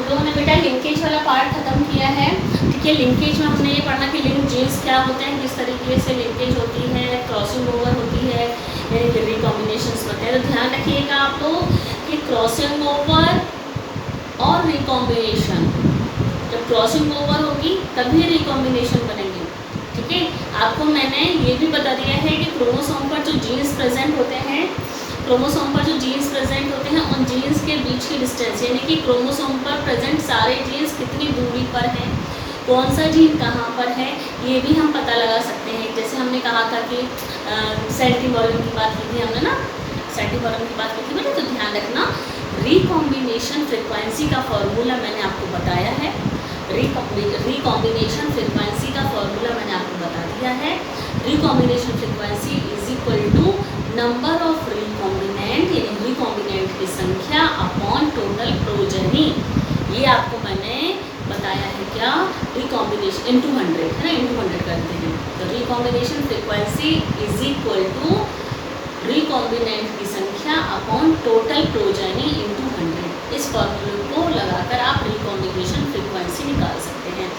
लोगों ने बेटा लिंकेज वाला पार्ट खत्म किया है। ठीक है, लिंकेज में हमने ये पढ़ा कि लिंक जीन्स क्या होते हैं, किस तरीके से लिंकेज होती है, क्रॉसिंग ओवर होती है, यानी कि रिकॉम्बिनेशंस होते हैं। तो ध्यान रखिएगा आप लोग कि क्रॉसिंग ओवर और रिकॉम्बिनेशन, जब क्रॉसिंग ओवर होगी तभी रिकॉम्बिनेशन बनेगी। ठीक है, आपको मैंने ये भी बता दिया है कि क्रोमोसोम पर जो जीन्स प्रेजेंट होते हैं, क्रोमोसोम पर जो जीन्स प्रेजेंट होते हैं उन जीन्स के बीच की डिस्टेंस, यानी कि क्रोमोसोम पर प्रेजेंट सारे जीन्स कितनी दूरी पर हैं, कौन सा जीन कहाँ पर है, ये भी हम पता लगा सकते हैं। जैसे हमने कहा था कि सेंटीमॉर्गन की बात की थी हमने ना, सेंटीमॉर्गन की बात की थी बेटा। तो ध्यान रखना, रिकॉम्बिनेशन फ्रिक्वेंसी का फॉर्मूला मैंने आपको बताया है। रिकॉम्बिनेशन फ्रिक्वेंसी का फॉर्मूला मैंने आपको बता दिया है। Recombination frequency is equal to number of recombinant, यानी रिकॉम्बिनेंट की संख्या अपॉन टोटल प्रोजेनी। ये आपको मैंने बताया है क्या, रिकॉम्बिनेशन इनटू 100 है ना, इनटू 100 करते हैं। तो recombination frequency is equal to recombinant की संख्या अपॉन टोटल प्रोजेनी इनटू 100। इस फॉर्मूले को लगाकर आप रिकॉम्बिनेशन फ्रिक्वेंसी निकाल सकते हैं।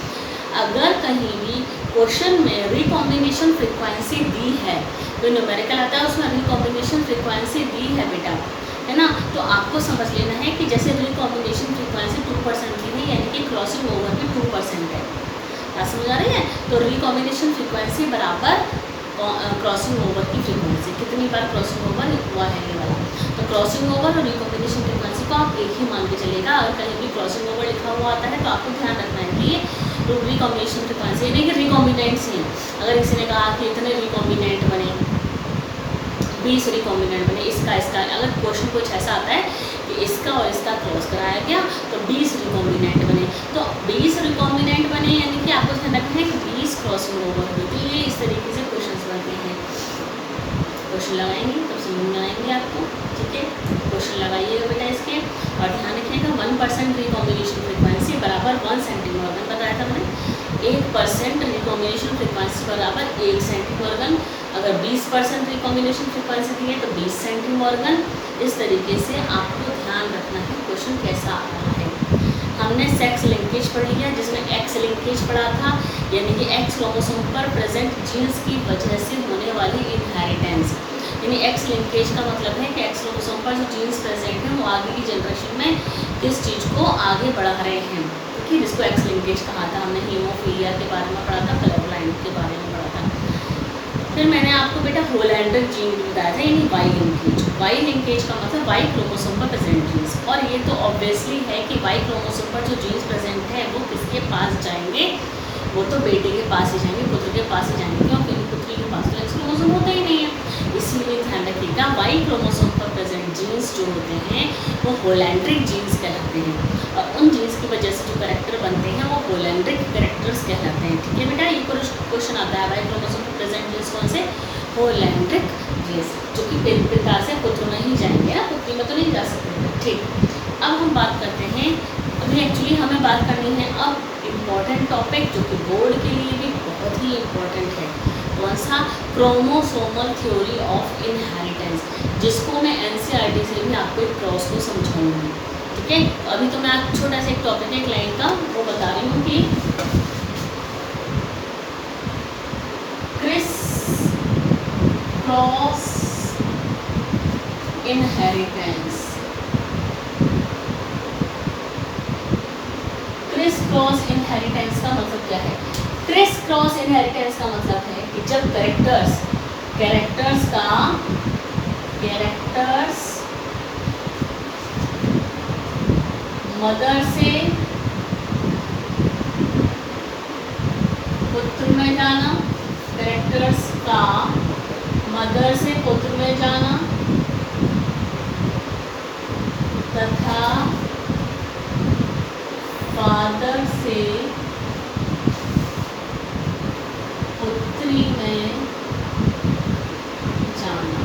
अगर कहीं भी क्वेश्चन में रिकॉम्बिनेशन फ्रिक्वेंसी दी है, जो न्यूमेरिकल आता है उसमें रिकॉम्बिनेशन फ्रिक्वेंसी दी है बेटा, है ना, तो आपको समझ लेना है कि जैसे रिकॉम्बिनेशन फ्रिक्वेंसी 2% की है, यानी कि क्रॉसिंग ओवर भी 2% है। बात समझ आ रही है? तो रिकॉम्बिनेशन फ्रिक्वेंसी बराबर क्रॉसिंग ओवर की फ्रिक्वेंसी, कितनी बार क्रॉसिंग ओवर हुआ है ये वाला। तो क्रॉसिंग ओवर और रिकॉम्बिनेशन फ्रिक्वेंसी को आप एक ही मान के चलेगा। अगर कहीं भी क्रॉसिंग ओवर लिखा हुआ आता है तो आपको ध्यान रखना है कि ये रिकॉम्बिनेशन फ्रिक्वेंसी, यानी कि रिकॉम्बिनेंट्स हैं। अगर किसी ने कहा कि इतने रिकॉम्बिनेंट बने, 20 रिकॉम्बिनेंट बने, इसका अगर क्वेश्चन कुछ ऐसा आता है कि इसका और इसका क्रॉस कराया गया तो 20 रिकॉम्बिनेंट बने, तो 20 रिकॉम्बिनेंट बने, यानी कि आपको ध्यान रखना है कि 20 क्रॉसिंग ओवर हुए। तो ये इस तरीके से क्वेश्चन बनते हैं। क्वेश्चन लगाएंगे तब समझ में आएंगे आपको। ठीक है, क्वेश्चन लगाइएगा बेटा इसके, और ध्यान रखिएगा 1% रिकॉम्बिनेशन फ्रिक्वेंसी बराबर 1 सेंटीमॉर्गन बताया था मैंने। 1% रिकॉम्बिनेशन फ्रिक्वेंसी बराबर 1 सेंटीमॉर्गन। अगर 20% रिकॉम्बिनेशन फ्रिक्वेंसी दी है तो 20 सेंटीमॉर्गन। इस तरीके से आपको ध्यान रखना है क्वेश्चन कैसा आ रहा है। हमने सेक्स लिंकेज पढ़ लिया, जिसमें एक्स लिंकेज पढ़ा था, यानी कि एक्स क्रोमोसोम पर प्रेजेंट जीन्स की वजह से होने वाली इनहेरिटेंस। यानी एक्स लिंकेज का मतलब है कि एक्स क्रोमोसोम पर जो जीन्स प्रेजेंट हैं वो आगे की जनरेशन में किस चीज़ को आगे बढ़ा रहे हैं। ठीक है, जिसको एक्स लिंकेज कहा था। हमने हीमोफीलिया के बारे में पढ़ा था, कलर ब्लाइंड के बारे में पढ़ा था। फिर मैंने आपको बेटा होलैंडर जीन बताया था, यानी वाई लिंकेज। वाई लिंकेज का मतलब वाई क्रोमोसोम पर प्रेजेंट जीन्स, और ये तो ऑब्वियसली है कि वाई क्रोमोसोम पर जो जीन्स प्रेजेंट है वो किसके पास जाएंगे, वो तो बेटे के पास ही जाएंगे, पुत्र के पास ही जाएंगे, क्योंकि पुत्री के पास तो एक्स क्रोमोसोम होता ही नहीं है। इसीलिए ध्यान रखिएगा वाई क्रोमोसोम पर प्रेजेंट जीन्स जो होते हैं वो होलैंड्रिक जीन्स कहलाते हैं, और उन जीन्स की वजह से जो कैरेक्टर बनते हैं वो होलैंड्रिक कैरेक्टर्स कहलाते हैं। ठीक है बेटा, ये क्वेश्चन आता है वाई क्रोमोसोम पर प्रेजेंट जीन्स कौन से, होलैंड्रिक जीन्स, जो कि पिता से पुत्र में ही जाएंगे ना, पुत्री में तो नहीं जा सकते। ठीक, अब हम बात करते हैं, अभी एक्चुअली हमें बात करनी है अब इम्पॉर्टेंट टॉपिक जो कि बोर्ड के लिए भी बहुत ही इम्पॉर्टेंट है। कौन सा, क्रोमोसोमल थ्योरी ऑफ इनहेरिटेंस, जिसको मैं एनसीईआरटी से भी आपको एक क्रॉस को समझाऊंगी। ठीक है, अभी तो मैं आप छोटा सा एक टॉपिक है एक लाइन का वो बता रही हूँ कि criss cross inheritance. Criss cross inheritance का मतलब क्या है? क्रिस क्रॉस इनहेरिटेंस का मतलब है कि जब कैरेक्टर्स मदर से पुत्र में जाना, कैरेक्टर्स का मदर से पुत्र में जाना तथा फादर से पुत्री में जाना,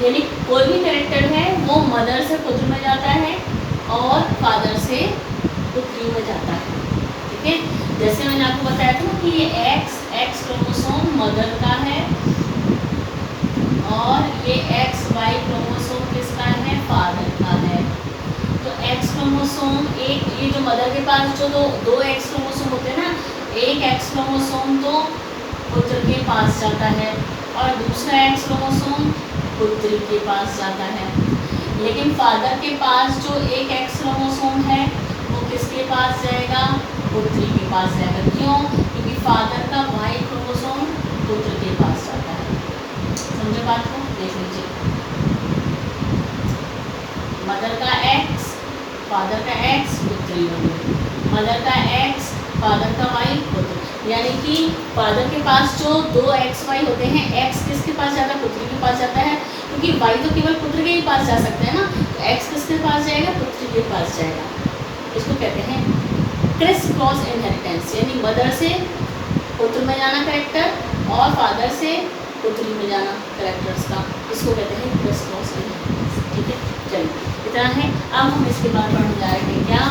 यानी कोई भी कैरेक्टर है वो मदर से पुत्र में जाता है और फादर से पुत्री में जाता है। ठीक है, जैसे मैंने आपको बताया था ना कि ये एक्स क्रोमोसोम मदर का है और ये XY क्रोमोसोम किसका है, फादर का है। तो एक्स क्रोमोसोम क्रोमोसोम एक, ये जो मदर के पास जो दो एक्स क्रोमोसोम होते हैं ना, एक एक्स क्रोमोसोम तो पुत्र के पास जाता है और दूसरा एक्स क्रोमोसोम पुत्री के पास जाता है। लेकिन फादर के पास जो एक एक्स क्रोमोसोम है वो किसके पास जाएगा? पुत्री के पास जाएगा। क्यों? क्योंकि फादर का वाई क्रोमोसोम पुत्र के पास जाता है। समझे बात को? देख लीजिए, मदर का एक्स, फादर का एक्स, पुत्री होगी, मदर का एक्स, फादर का वाई, पुत्र। यानी कि फादर के पास जो दो एक्स वाई होते हैं, एक्स किसके पास जाता है? पुत्री के पास जाता है, क्योंकि वाई तो केवल पुत्र के ही पास जा सकते हैं ना, तो एक्स किसके पास जाएगा? पुत्री के पास जाएगा। इसको कहते हैं क्रिस क्रॉस इनहेरिटेंस, यानी मदर से पुत्र में जाना कैरेक्टर और फादर से पुत्री में जाना कैरेक्टर्स का, इसको कहते हैं क्रिस क्रॉस इनहेरिटेंस। ठीक है, चलिए इतना है। अब हम इसके बाद पढ़ने जा रहे हैं क्या?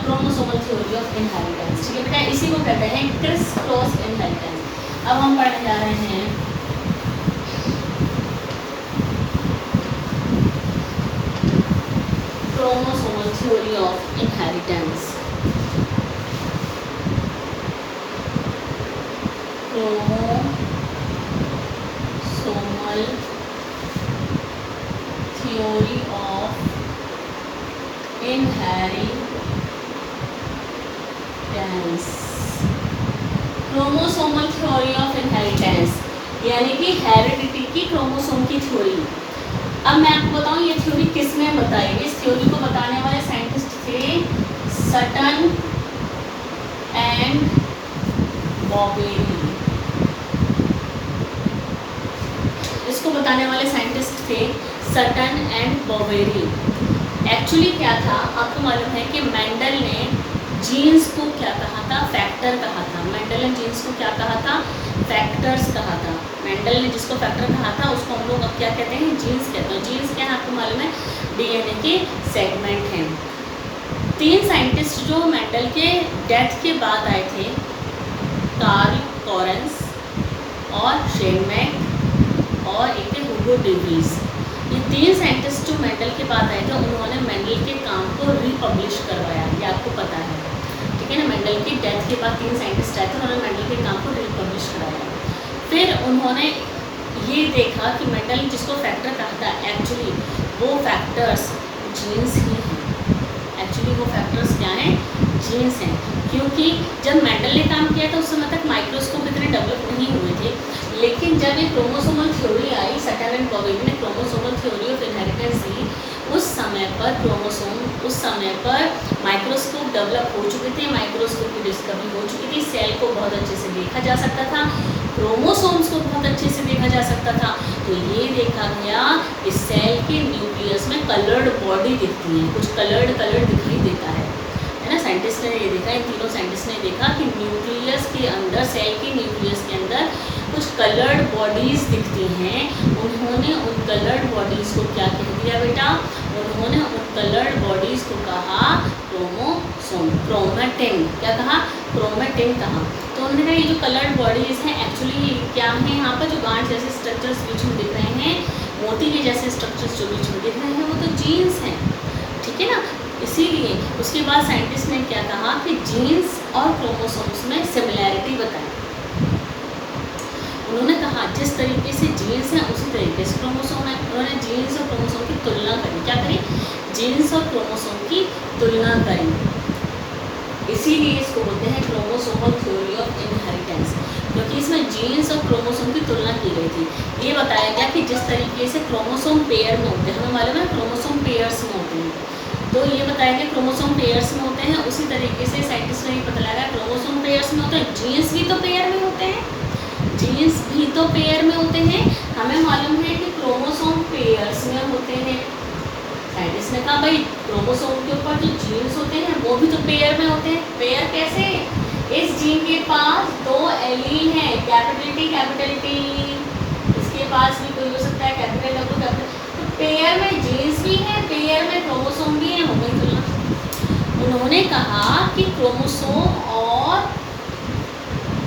Chromosomal theory of inheritance. ठीक है बेटा, इसी को कहते हैं क्रिस क्रॉस इनहेरिटेंस। अब हम पढ़ने जा रहे हैं chromosomal theory of inheritance. Chromosomal theory of inheritance. Chromosomal theory of inheritance यानी कि हेरिडिटी की क्रोमोसोम की थ्योरी। अब मैं आपको बताऊं ये थ्योरी किसने बताई? इस थ्योरी को बताने वाले साइंटिस्ट थे सटन एंड बॉवेरी। इसको बताने वाले साइंटिस्ट थे सटन एंड बॉवेरी। एक्चुअली क्या था आपको मालूम है कि मेंडल ने जीन्स को क्या कहा था? फैक्टर कहा था। मेंडल ने जीन्स को क्या कहा था? फैक्टर्स कहा था। मेंडल ने जिसको फैक्टर कहा था उसको हम लोग अब क्या कहते हैं? जीन्स कहते हैं। जीन्स क्या है आपको मालूम है? डीएनए के सेगमेंट हैं। 3 साइंटिस्ट जो मेंडल के डेथ के बाद आए थे, कार्ल कॉरेंस और शेनमैक और एक थे हुगो डे व्रीज। ये 3 साइंटिस्ट जो मेंडल के बाद आए थे उन्होंने मेंडल के काम को रीपब्लिश करवाया, ये आपको पता है। ठीक है ना, मेंडल की डेथ के बाद 3 साइंटिस्ट आए थे, उन्होंने मेंडल के काम को रीपब्लिश कराया। फिर उन्होंने ये देखा कि मेंडल जिसको फैक्टर कहा था एक्चुअली वो फैक्टर्स जीन्स ही हैं। एक्चुअली वो फैक्टर्स क्या हैं? जीन्स हैं। क्योंकि जब मेंडल ने काम किया था उस समय तक माइक्रोस्कोप इतने डेवलप नहीं हुए थे, लेकिन जब ये क्रोमोसोमल थ्योरी आई, सटन एंड बॉवेरी ने क्रोमोसोमल थ्योरी ऑफ इनहेरिटेंस दी, उस समय पर माइक्रोस्कोप डेवलप हो चुके थे, माइक्रोस्कोप की डिस्कवरी हो चुकी थी, सेल को बहुत अच्छे से देखा जा सकता था, क्रोमोसोम्स को बहुत अच्छे से देखा जा सकता था। तो ये देखा गया कि सेल के न्यूक्लियस में कलर्ड बॉडी दिखती है, कुछ कलर्ड दिखाई देता है ना। साइंटिस्ट ने ये देखा, इन तीनों साइंटिस्ट ने देखा कि न्यूक्लियस के अंदर, सेल के न्यूक्लियस के अंदर कुछ कलर्ड बॉडीज़ दिखती हैं। उन्होंने उन कलर्ड बॉडीज़ को क्या कह दिया बेटा? उन्होंने उन कलर्ड बॉडीज़ को कहा क्रोमोसोम, क्रोमेटिन। क्या कहा? क्रोमेटिन कहा। तो उन्होंने कहा ये जो कलर्ड बॉडीज़ हैं एक्चुअली क्या हैं? यहाँ पर जो गांठ जैसे स्ट्रक्चर्स बीच में दिख रहे हैं, मोती के जैसे स्ट्रक्चर्स जो बीच में दिख रहे हैं, वो तो जीन्स हैं। ठीक है ना, इसीलिए उसके बाद साइंटिस्ट ने क्या कहा कि जीन्स और क्रोमोसोम्स में सिमिलैरिटी बताई। उन्होंने कहा जिस तरीके से जीन्स हैं उसी तरीके से क्रोमोसोम है। उन्होंने जीन्स और क्रोमोसोम की तुलना करी। क्या करी? जीन्स और क्रोमोसोम की तुलना करी। इसीलिए इसको बोलते हैं क्रोमोसोमल थ्योरी ऑफ इनहेरिटेंस, क्योंकि इसमें जीन्स और क्रोमोसोम की तुलना की गई थी। ये बताया गया कि जिस तरीके से क्रोमोसोम पेयर में होते हैं, हमें मालूम है क्रोमोसोम पेयर्स में होते हैं, तो ये बताया गया क्रोमोसोम पेयर्स में होते हैं, उसी तरीके से साइंटिस्ट ने ये पता लगाया क्रोमोसोम पेयर्स में होते हैं, जीन्स भी तो पेयर में होते हैं, जीन्स भी तो पेयर में होते हैं। हमें मालूम है कि क्रोमोसोम पेयर्स में होते हैं। साइंटिस्ट ने कहा भाई क्रोमोसोम के ऊपर जो जीन्स होते हैं वो भी तो पेयर में होते हैं। पेयर कैसे? इस जीन के पास 2 एलील हैं, कैपिटल T, इसके पास भी कोई हो सकता है कैपिटल W, कैपिटल। तो पेयर में जीन्स भी है, पेयर में क्रोमोसोम भी है, हो गई तुलना। उन्होंने कहा कि क्रोमोसोम और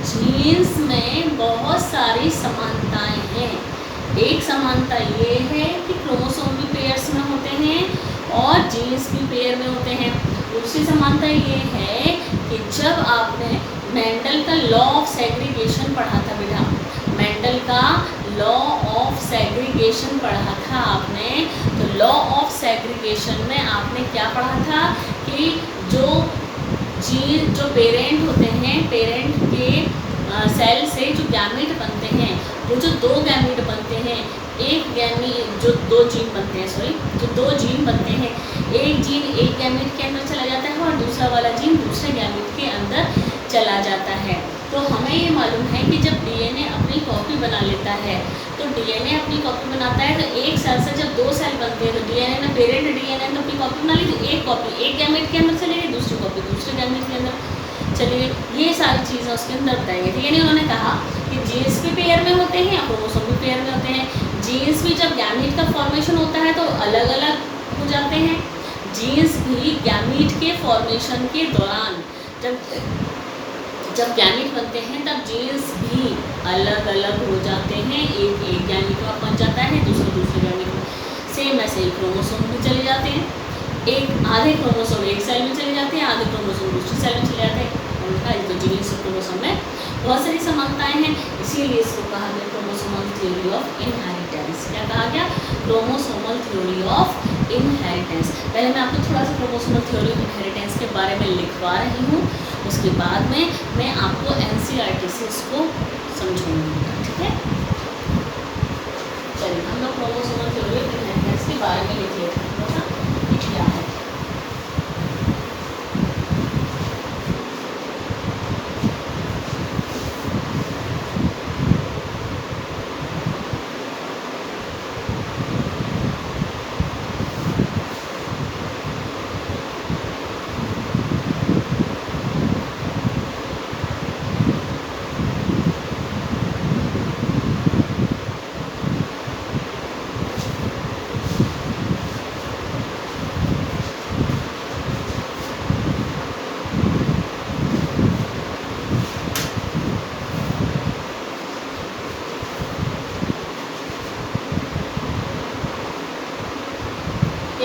जीन्स में बहुत सारी समानताएं हैं। एक समानता ये है कि क्रोमोसोम भी पेयर्स में होते हैं और जीन्स भी पेयर में होते हैं। दूसरी समानता ये है कि जब आपने मेंडल का लॉ ऑफ सेग्रीगेशन पढ़ा था बेटा, मेंडल का लॉ ऑफ सेग्रीगेशन पढ़ा था आपने, तो लॉ ऑफ सेग्रीगेशन में आपने क्या पढ़ा था कि जो पेरेंट होते हैं, पेरेंट के सेल से जो गैमीट बनते हैं, वो जो दो गैमीट बनते हैं, एक गैमीट जो दो जीन बनते हैं, जो दो जीन बनते हैं, एक जीन एक गैमीट के अंदर चला जाता है और दूसरा वाला जीन दूसरे गैमीट के अंदर चला जाता है। तो हमें ये मालूम है कि जब डीएनए अपनी कॉपी बना लेता है, तो डीएनए अपनी कॉपी बनाता है, तो एक सेल से जब दो सेल बनते हैं, तो डीएनए ने पेरेंट डीएनए ने अपनी कॉपी बना ली, तो एक कॉपी एक गैमीट के अंदर चली गई, दूसरी कॉपी दूसरे गैमीट के अंदर चली गई। ये सारी चीज़ें उसके अंदर बताई गई थी। यानी उन्होंने कहा कि जीन्स भी पेयर में होते हैं, क्रोमोसोम भी पेयर में होते हैं। जीन्स भी जब गैमीट का फॉर्मेशन होता है तो अलग अलग हो जाते हैं। जीन्स भी गैमीट के फॉर्मेशन के दौरान जब गैमीट बनते हैं तब जीन्स भी अलग अलग हो जाते हैं। एक गैमीट में बन जाता है, दूसरे गैमीट में। सेम ऐसे ही क्रोमोसोम भी चले जाते हैं। एक आधे क्रोमोसोम एक सेल में चले जाते हैं, आधे क्रोमोसोम दूसरी सेल में चले जाते हैं। उनका तो जीन्स और क्रोमोसोम में बहुत सारी समानताएं हैं, इसीलिए इसको कहा गया क्रोमोसोमल थ्योरी ऑफ इनहेरिटेंस। क्या कहा गया? Chromosomal theory of inheritance. पहले मैं आपको थोड़ा सा क्रोमोसोमल थ्योरी ऑफ इनहेरिटेंस के बारे में लिखवा रही हूँ, उसके बाद में मैं आपको एनसीईआरटी से इसको समझाऊंगी। ठीक है, चलिए हम लोग क्रोमोसोमल थ्योरी ऑफ इनहेरिटेंस के बारे में लिख लेते हैं। थोड़ा सा क्या है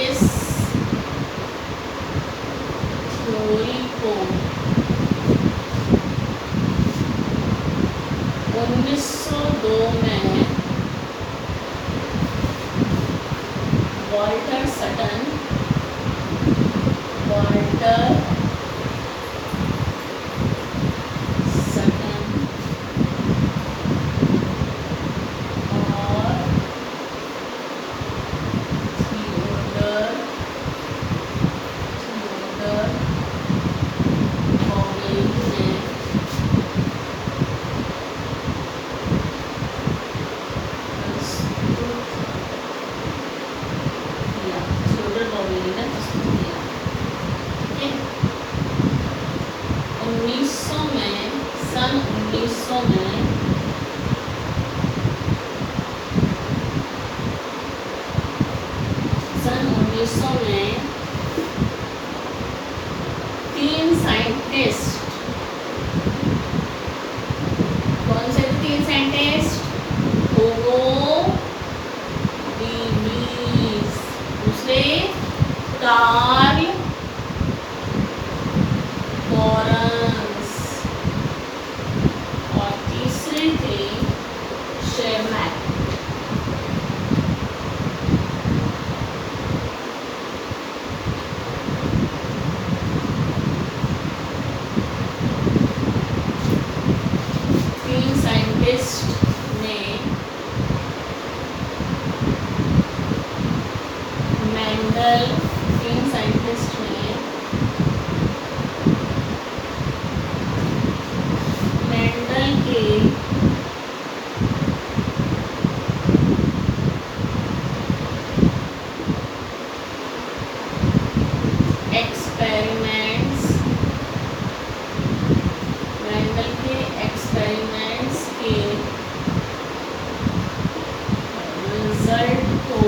इस थ्योरी को 1902 में वाल्टर सटन सन 1900 में तीन साइंटिस्ट, कौन से तीन साइंटिस्ट? हुगो डीवीस, दूसरे कार्ल लॉरेंस और तीसरे थे शेरमैक। तीन साइंटिस्ट ने मेंडल के एक्सपेरिमेंट्स के रिजल्ट को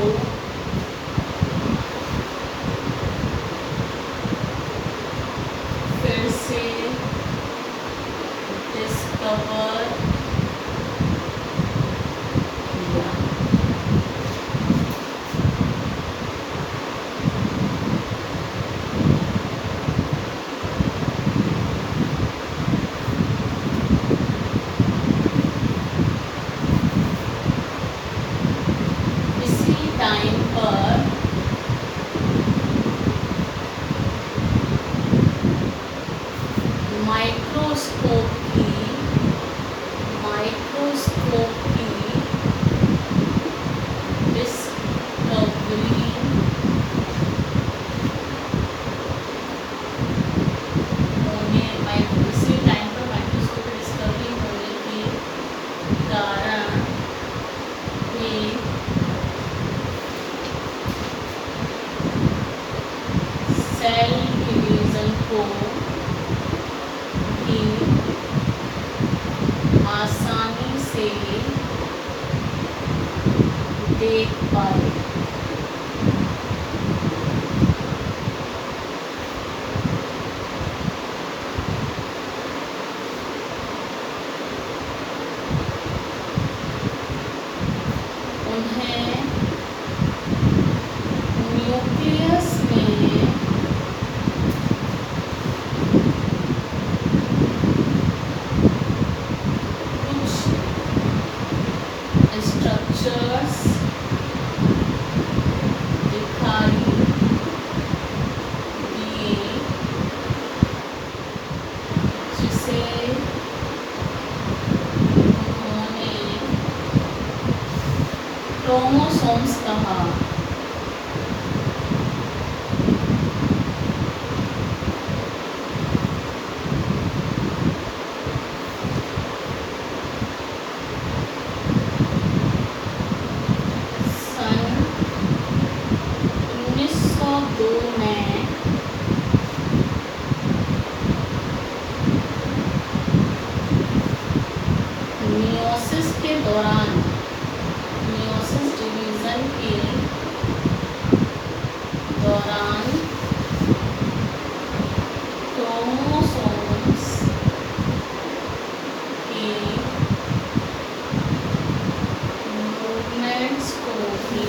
सेल डिवीजन को भी आसानी से देख पाए। उन्हें न्यूक्लियस में कुछ स्ट्रक्चर्स दिखाई दिए जिसे उन्होंने क्रोमोसोम्स कहा। सन 1902 में मियोसिस के दौरान मियोसिस डिवीजन के दौरान क्रोमोसोम्स की मूवमेंट्स को भी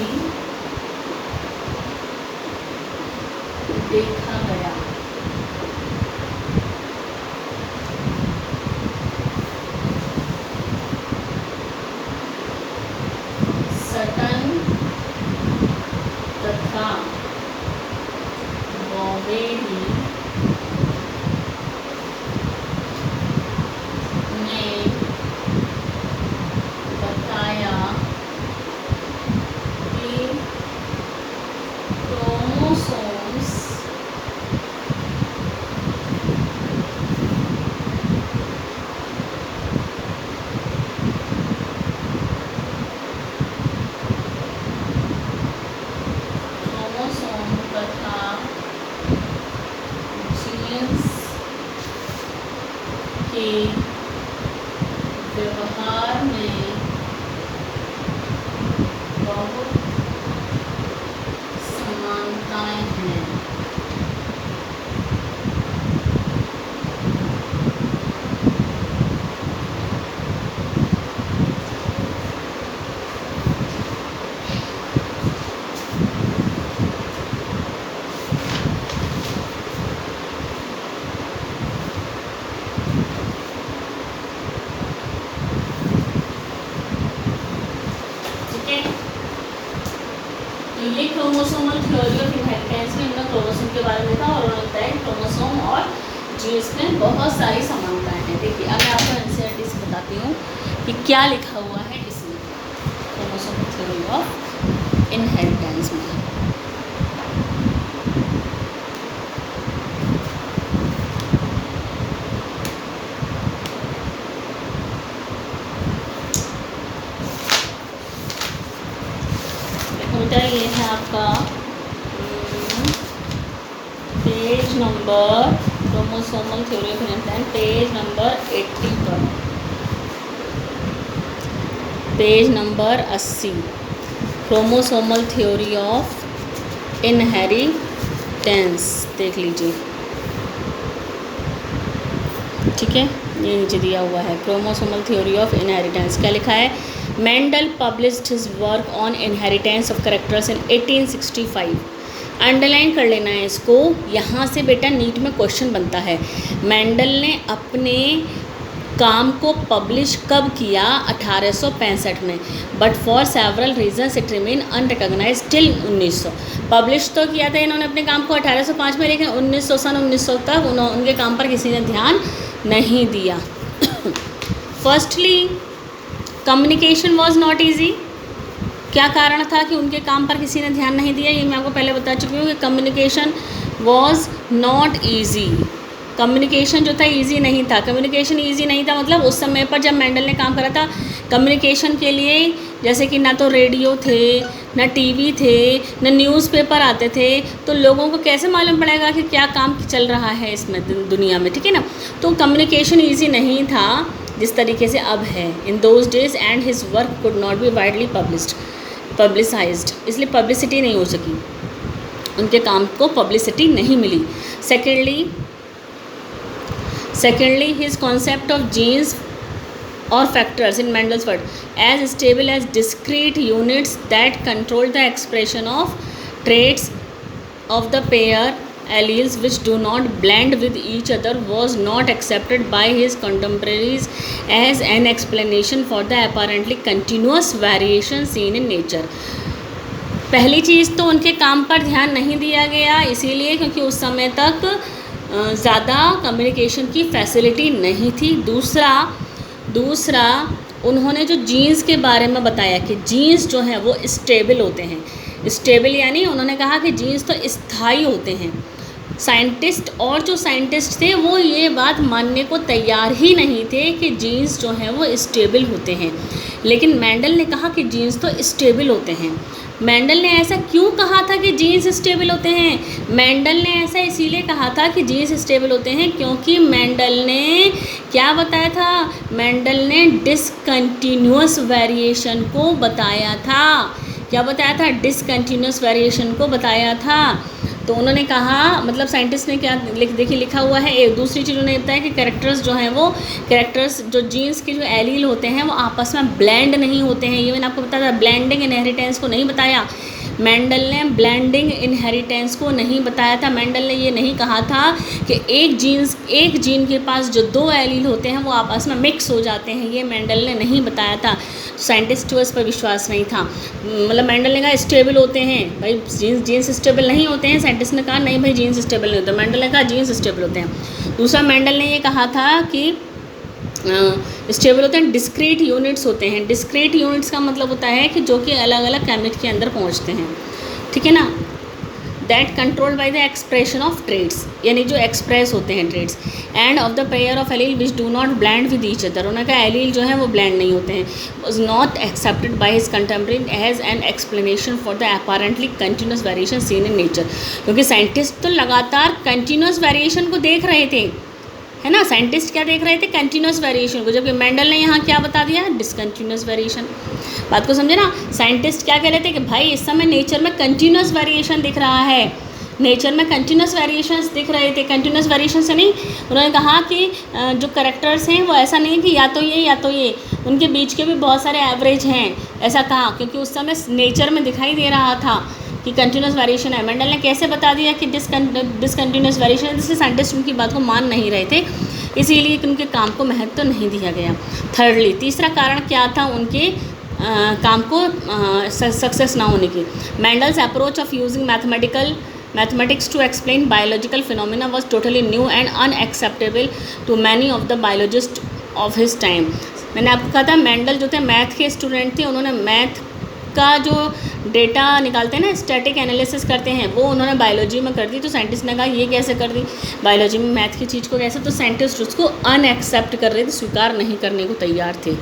देखा गया। सटन तथा बॉवेरी ने बताया कि क्रोमोसोम्स तथा जीन्स के व्यवहार में बहुत समानताएं हैं। ठीक है, तो ये क्रोमोसोमल थ्योरी ऑफ इनहेरिटेंस में हमने क्रोमोसोम के बारे में था और उन्होंने बताया कि क्रोमोसोम और जीन्स में बहुत सारी समानताएं हैं। देखिए अब मैं आपको एनसीईआरटी से बताती हूँ कि क्या लिखा हुआ है इसमें क्रोमोसोमल थ्योरी ऑफ इनहेरिटेंस में। ये है आपका page number chromosomal theory of inheritance, page number 80 पर, page number 80 chromosomal theory of inheritance देख लीजिए। ठीक है, ये नीचे दिया हुआ है क्रोमोसोमल थ्योरी ऑफ इनहेरिटेंस। क्या लिखा है? Mendel published his work on inheritance of characters in 1865। Underline कर लेना है इसको, यहाँ से बेटा नीट में क्वेश्चन बनता है। मेंडल ने अपने काम को पब्लिश कब किया? 1865 में, but for several reasons it remain unrecognised till 1900। Publish तो किया था इन्होंने अपने काम को 1805 में, लेकिन 1900 तक उनके काम पर किसी ने ध्यान नहीं दिया। Firstly communication was not easy. क्या कारण था कि उनके काम पर किसी ने ध्यान नहीं दिया? ये मैं आपको पहले बता चुकी हूँ कि communication was not easy. Communication जो था इजी नहीं था। कम्युनिकेशन इजी नहीं था मतलब उस समय पर जब मेंडल ने काम करा था, कम्युनिकेशन के लिए जैसे कि ना तो रेडियो थे, ना टीवी थे, ना न्यूज़पेपर आते थे, तो लोगों को कैसे मालूम पड़ेगा कि क्या काम चल रहा है इसमें दुनिया में, ठीक है ना। तो कम्युनिकेशन ईजी नहीं था जिस तरीके से अब है in those days, and his work could not be widely publicised, इसलिए पब्लिसिटी नहीं हो सकी, उनके काम को पब्लिसिटी नहीं मिली। Secondly his concept of genes or factors in Mendel's word as stable as discrete units that control the expression of traits of the pair alleles which do not blend with each other was not accepted by his contemporaries as an explanation for the apparently continuous variation seen in nature। पहली चीज़ तो उनके काम पर ध्यान नहीं दिया गया, इसीलिए क्योंकि उस समय तक ज़्यादा कम्युनिकेशन की फैसिलिटी नहीं थी। दूसरा उन्होंने जो जीन्स के बारे में बताया कि जीन्स जो हैं वो स्टेबल होते हैं। स्टेबल यानी उन्होंने कहा कि जीन्स तो स्थायी होते हैं। साइंटिस्ट थे वो ये बात मानने को तैयार ही नहीं थे कि जीन्स जो हैं वो स्टेबल होते हैं, लेकिन मेंडल ने कहा कि जीन्स तो स्टेबल होते हैं। मेंडल ने ऐसा क्यों कहा था कि जीन्स स्टेबल होते हैं? मेंडल ने ऐसा इसीलिए कहा था कि जीन्स स्टेबल होते हैं क्योंकि मेंडल ने क्या बताया था? मेंडल ने डिसकंटिन्यूअस वेरिएशन को बताया था। क्या बताया था? डिसकंटिन्यूअस वेरिएशन को बताया था। तो उन्होंने कहा, मतलब साइंटिस्ट ने क्या देखिए लिखा हुआ है। एक दूसरी चीज़ उन्होंने बताया कि कैरेक्टर्स जो हैं वो जो जीन्स के जो एलील होते हैं वो आपस में ब्लेंड नहीं होते हैं। ये मैंने आपको बताया था। ब्लेंडिंग इनहेरिटेंस को नहीं बताया मेंडल ने, ब्लेंडिंग इनहेरिटेंस को नहीं बताया था। मेंडल ने ये नहीं कहा था कि एक जीन के पास जो दो एलील होते हैं वो आपस में मिक्स हो जाते हैं, ये मेंडल ने नहीं बताया था। साइंटिस्ट को इस पर विश्वास नहीं था। मतलब मेंडल ने कहा स्टेबल होते हैं भाई, जीन्स स्टेबल नहीं होते हैं। साइंटिस्ट ने कहा नहीं भाई जीन्स स्टेबल नहीं होते। मेंडल ने कहा जीन्स स्टेबल होते हैं। दूसरा मेंडल ने ये कहा था कि स्टेबल होते हैं, डिस्क्रीट यूनिट्स होते हैं। डिस्क्रीट यूनिट्स का मतलब होता है कि जो कि अलग अलग केमिट के अंदर पहुंचते हैं, ठीक है ना। That controlled by the expression of traits, यानी जो एक्सप्रेस होते हैं traits, and of the pair of allele which do not blend with each other. उन्होंने कहा एलील जो है वो ब्लेंड नहीं होते हैं। Was not accepted by his contemporary as an explanation for the apparently continuous variation seen in nature. क्योंकि scientist तो लगातार कंटिन्यूस वेरिएशन को देख रहे थे, है ना। साइंटिस्ट क्या देख रहे थे? कंटिन्यूस वेरिएशन को, जबकि मेंडल ने यहाँ क्या बता दिया? Discontinuous variation. बात को समझे ना। साइंटिस्ट क्या कह रहे थे कि भाई इस समय नेचर में कंटिन्यूस वेरिएशन दिख रहा है, नेचर में कंटिन्यूस वेरिएशंस दिख रहे थे। कंटिन्यूस वेरिएशन से नहीं, उन्होंने कहा कि जो करेक्टर्स हैं वो ऐसा नहीं कि या तो ये, उनके बीच के भी बहुत सारे एवरेज हैं, ऐसा कहा। क्योंकि उस समय नेचर में दिखाई दे रहा था कि कंटिन्यूस वेरिएशन है। मेंडल ने कैसे बता दिया कि डिसकंटिन्यूस वेरिएशन है, जिससे साइंटिस्ट उनकी बात को मान नहीं रहे थे, इसीलिए उनके काम को महत्व नहीं दिया गया। थर्डली, तीसरा कारण क्या था उनके काम को सक्सेस ना होने की? Mendel's approach of using mathematics to explain biological phenomena was totally new and unacceptable to many of the biologist of his time. मैंने आपको कहा था मेंडल जो थे मैथ के स्टूडेंट थे, उन्होंने मैथ का जो डेटा निकालते हैं ना, स्टैटिक एनालिसिस करते हैं, वो उन्होंने बायोलॉजी में कर दी। तो साइंटिस्ट ने कहा ये कैसे कर दी बायोलॉजी में मैथ की चीज़ को कैसे? तो साइंटिस्ट उसको अनएक्सेप्ट कर रहे थे, स्वीकार नहीं करने को तैयार थे।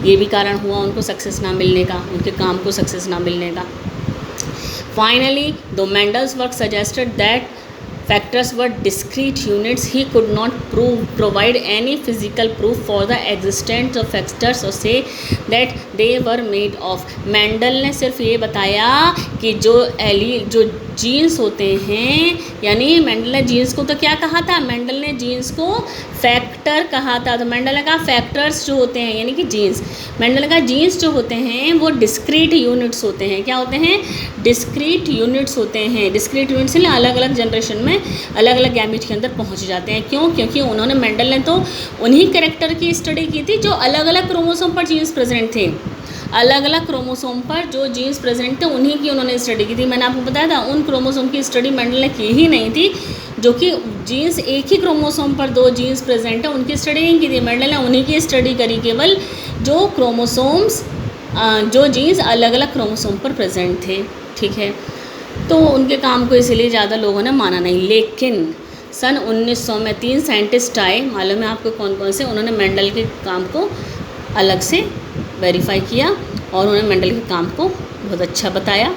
ये भी कारण हुआ उनको सक्सेस ना मिलने का, उनके काम को सक्सेस ना मिलने का। फाइनली दो Mendel's work suggested that factors were discrete units, he could not provide any physical proof for the existence of factors or say that they were made of। Mendel ने सिर्फ ये बताया कि जो जीन्स होते हैं, यानी मेंडल ने जीन्स को तो क्या कहा था? मेंडल ने जीन्स को फैक्टर कहा था। तो मेंडल ने कहा फैक्टर्स जो होते हैं यानी कि जीन्स, मेंडल ने कहा जीन्स जो होते हैं वो डिस्क्रीट यूनिट्स होते हैं। क्या होते हैं? डिस्क्रीट यूनिट्स होते हैं। डिस्क्रीट यूनिट्स अलग अलग जनरेशन में अलग अलग गैमेट के अंदर पहुंच जाते हैं। क्यों? क्योंकि उन्होंने, मेंडल ने तो उन्हीं कैरेक्टर की स्टडी की थी जो अलग अलग क्रोमोसोम पर जीन्स प्रेजेंट थे। अलग अलग क्रोमोसोम पर जो जीन्स प्रेजेंट थे उन्हीं की उन्होंने स्टडी की थी। मैंने आपको बताया था उन क्रोमोसोम की स्टडी मेंडल ने की ही नहीं थी जो कि जीन्स एक ही क्रोमोसोम पर दो जीन्स प्रेजेंट है, उनकी स्टडी नहीं की थी। मेंडल ने उन्हीं की स्टडी करी, केवल जो क्रोमोसोम्स जो जीन्स अलग अलग क्रोमोसोम पर प्रेजेंट थे, ठीक है। तो उनके काम को इसीलिए ज़्यादा लोगों ने माना नहीं। लेकिन सन 1900 में 3 साइंटिस्ट आए, मालूम है आपको कौन कौन से? उन्होंने मेंडल के काम को अलग से वेरीफाई किया और उन्होंने मेंडल के काम को बहुत अच्छा बताया।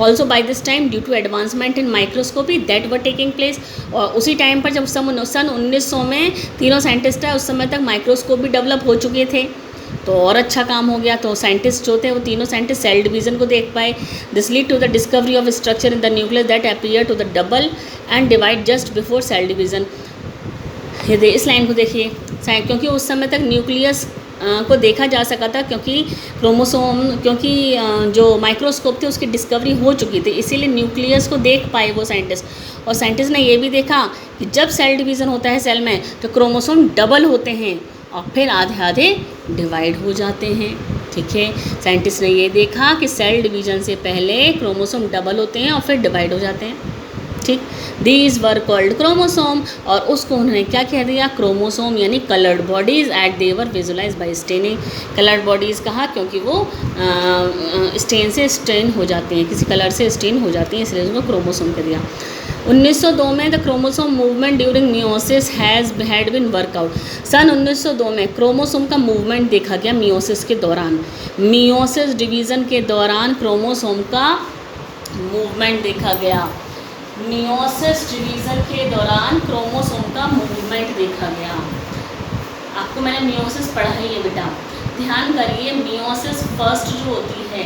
Also by this time due to advancement in microscopy that were taking place, और उसी टाइम पर जब सन 1900 में तीनों साइंटिस्ट है, उस समय तक माइक्रोस्कोप भी डेवलप हो चुके थे, तो और अच्छा काम हो गया। तो साइंटिस्ट जो थे वो तीनों साइंटिस्ट सेल डिवीजन को देख पाए। This lead to the discovery of structure in the nucleus that appear to the double and divide just before cell division. ये इस लाइन को देखिए, क्योंकि उस समय तक न्यूक्लियस को देखा जा सका था, क्योंकि क्रोमोसोम, क्योंकि जो माइक्रोस्कोप थे उसकी डिस्कवरी हो चुकी थी, इसीलिए न्यूक्लियस को देख पाए वो साइंटिस्ट। और साइंटिस्ट ने ये भी देखा कि जब सेल डिवीज़न होता है सेल में तो क्रोमोसोम डबल होते हैं और फिर आधे आधे डिवाइड हो जाते हैं। ठीक है, साइंटिस्ट ने ये देखा कि सेल डिवीज़न से पहले क्रोमोसोम डबल होते हैं और फिर डिवाइड हो जाते हैं। ठीक, दीज वर कॉल्ड क्रोमोसोम, और उसको उन्होंने क्या कह दिया, क्रोमोसोम, यानी coloured bodies as they were visualised by staining. Coloured bodies कहा क्योंकि वो स्टेन से स्टेन हो जाते हैं, किसी कलर से स्टेन हो जाती हैं, इसलिए उसको क्रोमोसोम कह दिया। 1902 में the chromosome movement during meiosis had been work out. सन 1902 में क्रोमोसोम का मूवमेंट देखा गया मियोसिस के दौरान। मियोसिस डिवीज़न के दौरान क्रोमोसोम का मूवमेंट देखा गया। मियोसिस डिवीज़न के दौरान क्रोमोसोम का मूवमेंट देखा गया। आपको मैंने मियोसिस पढ़ाई है बेटा, ध्यान करिए। मियोसिस फर्स्ट जो होती है,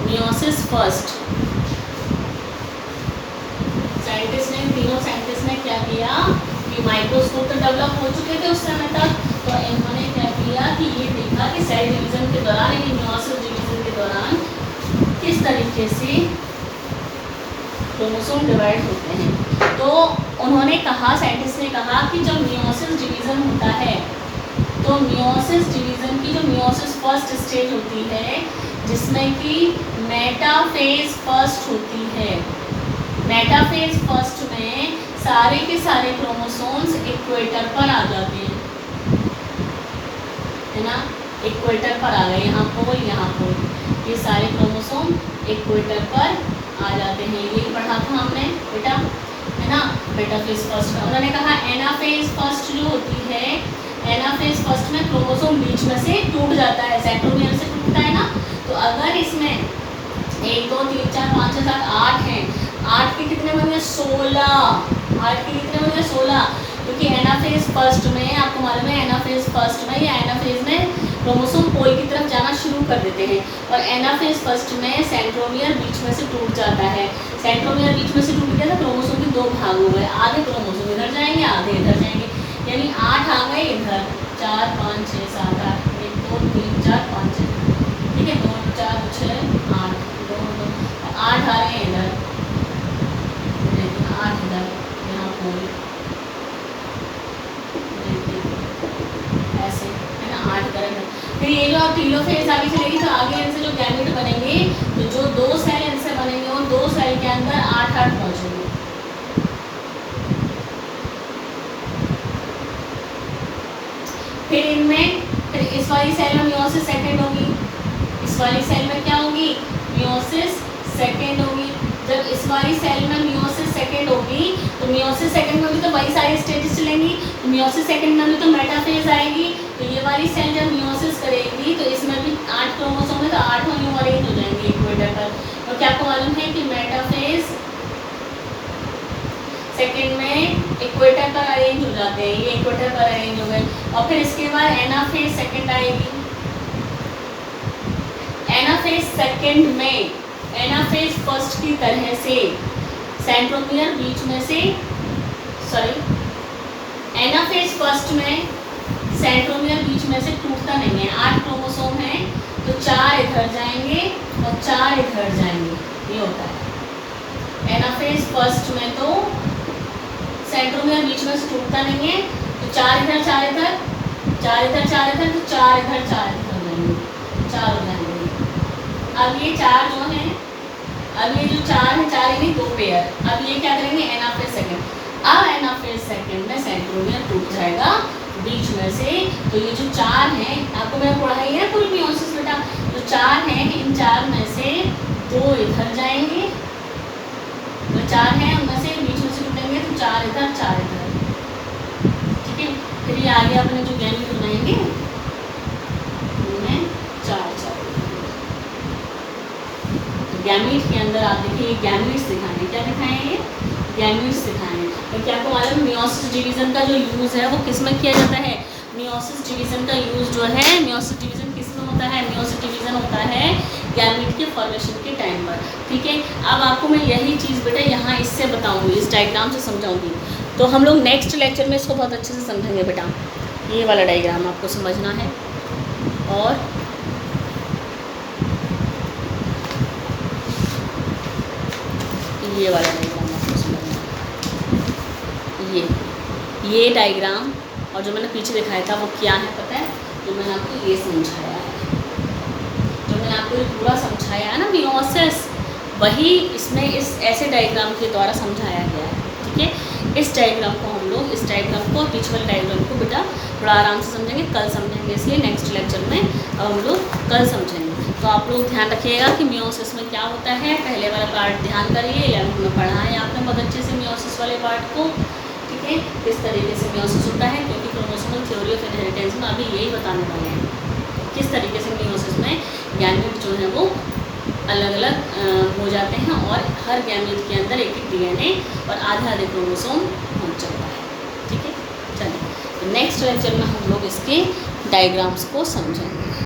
मियोसिस फर्स्ट, तीनों साइंटिस्ट ने क्या किया कि माइक्रोस्कोप तो डेवलप हो चुके थे उस समय तक, तो इन्होंने क्या किया कि ये देखा कि सेल डिवीज़न के दौरान, यानी मियोसिस डिवीज़न के दौरान किस तरीके से क्रोमोसोम डिवाइड होते हैं। तो उन्होंने कहा, साइंटिस्ट ने कहा कि जब मियोसिस डिवीज़न होता है तो मियोसिस डिवीज़न की जो मियोसिस फर्स्ट स्टेज होती है, जिसमें कि मेटाफेज फर्स्ट होती है, मेटाफेज फर्स्ट में सारे के सारे क्रोमोसोम्स इक्वेटर पर आ जाते हैं, है ना, इक्वेटर पर आ गए, यहाँ पोल यहाँ पोल, ये सारे क्रोमोसोम इक्वेटर पर आ जाते हैं। ये पढ़ा था हमने बेटा, है ना, मेटाफेज फर्स्ट में। उन्होंने कहा एनाफेज फर्स्ट जो होती है, एनाफेज फर्स्ट में क्रोमोसोम बीच में से टूट जाता है, सेंट्रोमियर से टूटता है ना। तो अगर इसमें 1 2 3 4 5 6 7 8 हैं, 8 के कितने बन गए 16, 8 के कितने बन गए 16, क्योंकि एनाफेज फर्स्ट में आपको मालूम है, एनाफेज फर्स्ट में या एनाफेज में क्रोमोसोम पोल की तरफ जाना शुरू कर देते हैं, और एनाफेज फर्स्ट में सेंट्रोमियर बीच में से टूट जाता है। सेंट्रोमियर बीच में से टूट गया तो क्रोमोसोम के 2 भाग हो गए, आधे क्रोमोसोम इधर जाएंगे, आधे इधर जाएंगे, यानी 8 आ गए इधर, 4 5 6 7 8, 1 2 3 4 5 6, ठीक है, 2 4 6 8, 2 2 8 आ रहे हैं इधर, 8 इधर, यहाँ पोल ऐसे, है ना, 8 करेंगे। फिर ये जो आप टीलोफेज आगे चलेगी तो आगे इनसे जो गैमेट बनेंगे, तो जो 2 सेल इनसे बनेंगे और 2 सेल के अंदर 8 8 पहुँचेंगे। फिर इनमें, फिर इस वाली सेल में मियोसिस सेकंड होगी, इस वाली सेल में क्या होगी, मियोसिस सेकंड होगी। जब इस वाली सेल में मियोसिस सेकंड होगी तो मियोसिस सेकंड में भी तो वही सारी स्टेजेस चलेंगी, तो मियोसिस सेकंड में भी तो मेटाफेज आएगी। तो ये वाली सेल जब मियोसिस करेगी तो इसमें भी 8 क्रोमोसोम है, तो 8 यूं अरेंज हो जाएंगे इक्वेटर पर। और क्या आपको मालूम है कि मेटाफेज सेकंड में इक्वेटर पर अरेंज हो जाते हैं, ये इक्वेटर पर अरेंज हो गए। और फिर इसके बाद एनाफेज सेकंड आएगी। एनाफेज सेकंड में एनाफेज फर्स्ट की तरह से सेंट्रोमियर बीच में से, सॉरी, एनाफेज फर्स्ट में सेंट्रोमियर बीच में से टूटता नहीं है। 8 क्रोमोसोम हैं तो 4 इधर जाएंगे और 4 इधर जाएंगे, ये होता है। एनाफेज फर्स्ट में तो सेंट्रोमियर बीच में से टूटता नहीं है, तो 4 इधर 4 इधर, 4 इधर 4 इधर, तो 4 इधर 4 इधर जाएंगे, 4 हो जाएंगे। अब ये 4 जो हैं, अब ये जो 4 है, 4 यानी 2 पेयर, अब ये क्या करेंगे, एनाफेज सेकंड। अब एनाफेज सेकंड में सेंट्रोमियर टूट जाएगा बीच में से, तो ये जो 4 हैं, आपको मैंने पढ़ाई है पूरी मियोसिस बेटा, जो 4 हैं इन 4 में से 2 इधर जाएंगे, तो 4 हैं उनमें से बीच में से टूटेंगे, तो 4 इधर 4 इधर, ठीक है। फिर ये आगे अपने जो गैमेट बनाएंगे उनमें 4 4, गैमीट के अंदर आप देखिए गैमीट्स दिखाए हैं, क्या दिखाए हैं ये? गैमीट्स दिखाए हैं। तो क्या आपको मालूम मियोसिस डिवीज़न का जो यूज़ है वो किस में किया जाता है? मियोसिस डिवीज़न का यूज़ जो है, मियोसिस डिवीज़न किस में होता है? मियोसिस डिवीज़न होता है गैमीट के फॉर्मेशन के टाइम पर, ठीक है। अब आपको मैं यही चीज़ बेटा यहाँ इससे बताऊँगी, इस डायग्राम से समझाऊँगी। तो हम लोग नेक्स्ट लेक्चर में इसको बहुत अच्छे से समझेंगे बेटा। ये वाला डायग्राम आपको समझना है, और ये वाला डायग्राम आपको समझना है। ये डायग्राम और जो मैंने पीछे दिखाया था वो क्या है पता है? जो मैंने आपको ये समझाया है, जो मैंने आपको ये पूरा समझाया है ना मियोसिस, वही इसमें इस ऐसे डायग्राम के द्वारा समझाया गया है, ठीक है। इस डायग्राम को हम लोग, इस डायग्राम को, पीछे वाले डायग्राम को बेटा थोड़ा आराम से समझेंगे, कल समझेंगे, इसलिए नेक्स्ट लेक्चर में अब हम लोग कल समझेंगे। तो आप लोग ध्यान रखिएगा कि मियोसिस में क्या होता है। पहले वाला पार्ट ध्यान करिए, 11th में पढ़ा है आपने बहुत अच्छे से मियोसिस वाले पार्ट को, ठीक है। किस तरीके से मियोसिस होता है, क्योंकि क्रोमोसोमल थ्योरी ऑफ इनहेरिटेंस में अभी यही बताने वाले हैं, किस तरीके से मियोसिस में गैमीट जो है वो अलग अलग हो जाते हैं, और हर गैमीट के अंदर एक DNA और आधे क्रोमोसोम पहुँच जाता है, ठीक है। चलिए, तो नेक्स्ट लेक्चर में हम लोग इसके डायग्राम्स को समझेंगे।